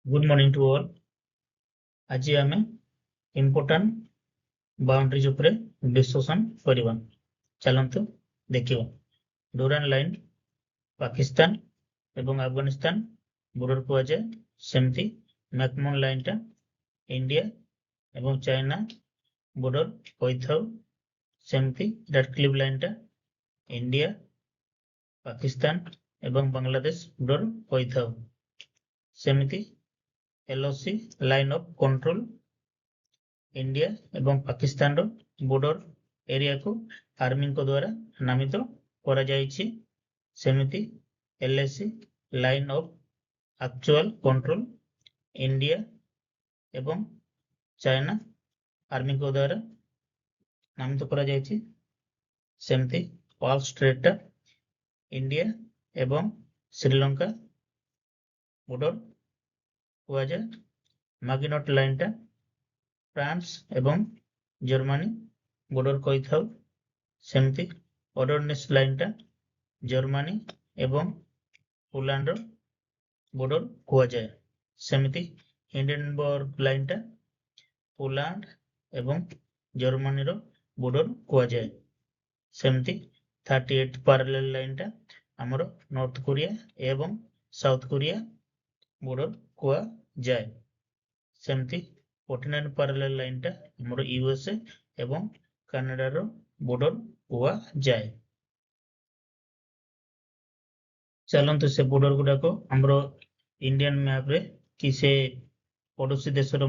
Good morning to all. ଆଜି ଆମେ important boundaries ଉପରେ discussion କରିବା। ଚାଲନ୍ତୁ ଦେଖିବା। ଡୁରାଣ୍ଡ ଲାଇନ୍ ପାକିସ୍ତାନ ଏବଂ ଆଫଗାନିସ୍ତାନ ବର୍ଡର କୁହାଯାଏ। ସେମିତି ମ୍ୟାକମୋହନ ଲାଇନଟା ଇଣ୍ଡିଆ ଏବଂ ଚାଇନା ବର୍ଡର କହିଥାଉ। ସେମିତି ରାଡକ୍ଲିଫ୍ ଲାଇନଟା ଇଣ୍ଡିଆ, ପାକିସ୍ତାନ ଏବଂ ବାଂଲାଦେଶ ବର୍ଡର କହିଥାଉ। ସେମିତି LOC line of control India ଏବଂ ପାକିସ୍ତାନର ବର୍ଡର ଏରିଆକୁ ଆର୍ମିଙ୍କ ଦ୍ୱାରା ନାମିତ କରାଯାଇଛି। ସେମିତି LAC line of actual control India ଏବଂ ଚାଇନା ଆର୍ମିଙ୍କ ଦ୍ୱାରା ନାମିତ କରାଯାଇଛି। ସେମିତି ୱାଲ୍ ଷ୍ଟ୍ରେଟ୍ଟା ଇଣ୍ଡିଆ ଏବଂ ଶ୍ରୀଲଙ୍କା ବର୍ଡର କୁହାଯାଏ। ମାଗିନଟ ଲାଇନଟା ଫ୍ରାନ୍ସ ଏବଂ ଜର୍ମାନୀ ବର୍ଡର କହିଥାଉ। ସେମିତି ଅର୍ଡରନେସ୍ ଲାଇନଟା ଜର୍ମାନୀ ଏବଂ ପୋଲାଣ୍ଡର ବର୍ଡର କୁହାଯାଏ। ସେମିତି ହିଣ୍ଡେନବର୍ଗ ଲାଇନଟା ପୋଲାଣ୍ଡ ଏବଂ ଜର୍ମାନୀର ବର୍ଡର କୁହାଯାଏ। ସେମିତି 38 ପାରାଲେଲ ଲାଇନଟା ଆମର ନର୍ଥ କୋରିଆ ଏବଂ ସାଉଥ କୋରିଆ ବର୍ଡର କୁହାଯାଏ। ସେମିତି 49 ପାରାଲେଲ ଲାଇନଟା ଆମର USA ଏବଂ କାନାଡାର ବର୍ଡର କୁହାଯାଏ। ଚାଲନ୍ତୁ ସେ ବର୍ଡର ଗୁଡାକ ଆମର ଇଣ୍ଡିଆନ ମ୍ୟାପରେ କି ସେ ପଡୋଶୀ ଦେଶର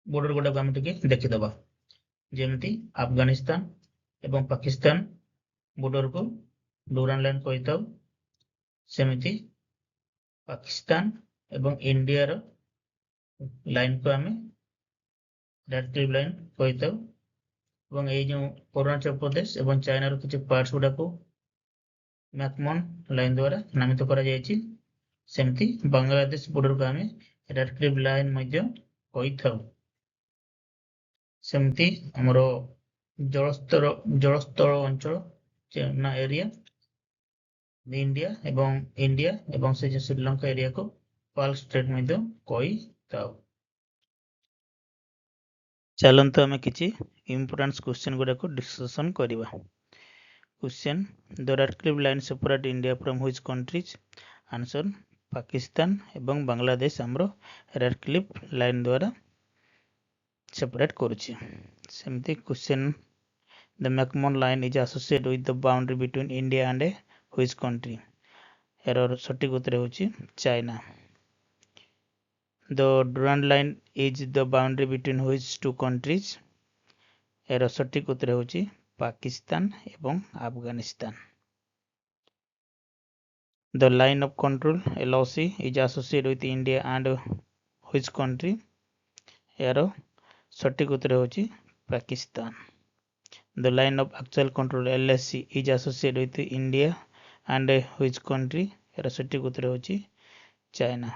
ବର୍ଡର ଗୁଡାକ ଆମେ ଟିକେ ଦେଖିଦବା। ଯେମିତି ଆଫଗାନିସ୍ତାନ ଏବଂ ପାକିସ୍ତାନ ବର୍ଡରକୁ ଡୁରାଣ୍ଡ ଲାଇନ କହିଥାଉ। ସେମିତି ପାକିସ୍ତାନ ଏବଂ ଇଣ୍ଡିଆର ଲାଇନକୁ ଆମେ ରାଡକ୍ଲିଫ୍ ଲାଇନ କହିଥାଉ। ଏବଂ ଏଇ ଯେଉଁ ଅରୁଣାଚଳ ପ୍ରଦେଶ ଏବଂ ଚାଇନାର କିଛି ପାର୍ଟସ ଗୁଡାକୁ ମ୍ୟାକମୋହନ ଲାଇନ ଦ୍ୱାରା ନାମିତ କରାଯାଇଛି। ସେମିତି ବାଂଲାଦେଶ ବର୍ଡରକୁ ଆମେ ରାଡକ୍ଲିଫ୍ ଲାଇନ ମଧ୍ୟ କହିଥାଉ। ସେମିତି ଆମର ଜଳସ୍ଥଳ ଅଞ୍ଚଳ ଚାଇନା ଏରିଆ ଇଣ୍ଡିଆ ଏବଂ ସେ ଯେଉଁ ଶ୍ରୀଲଙ୍କା ଏରିଆକୁ ୱାଲ୍ ଷ୍ଟ୍ରେଟ୍ ମଧ୍ୟ କହିଥାଉ। ଚାଲନ୍ତୁ ଆମେ କିଛି ଇମ୍ପୋର୍ଟାନ୍ସ କ୍ୱେଶ୍ଚନ ଗୁଡାକୁ ଡିସ୍କସନ କରିବା। Question: The Radcliffe line separate India from which countries? Answer: Pakistan ଏବଂ ବାଂଲାଦେଶ ଆମର ରାଡକ୍ଲିଫ୍ ଲାଇନ ଦ୍ୱାରା ସେପାରେଟ୍ କରୁଛି। ସେମିତି Question: The McMahon line is associated with the boundary between India and which country? ଏହାର ସଠିକ ଉତ୍ତର ହେଉଛି China. The Durand line is the boundary between which two countries? ଏହାର ସଠିକ ଉତ୍ତର ହେଉଛି ପାକିସ୍ତାନ ଏବଂ Afghanistan. The line of control LOC is associated with India and which country? ଏହାର ସଠିକ ଉତ୍ତର ହେଉଛି Pakistan. The line of actual control LAC is associated with India and which country? ଏହାର ସଠିକ ଉତ୍ତର ହେଉଛି ଚାଇନା।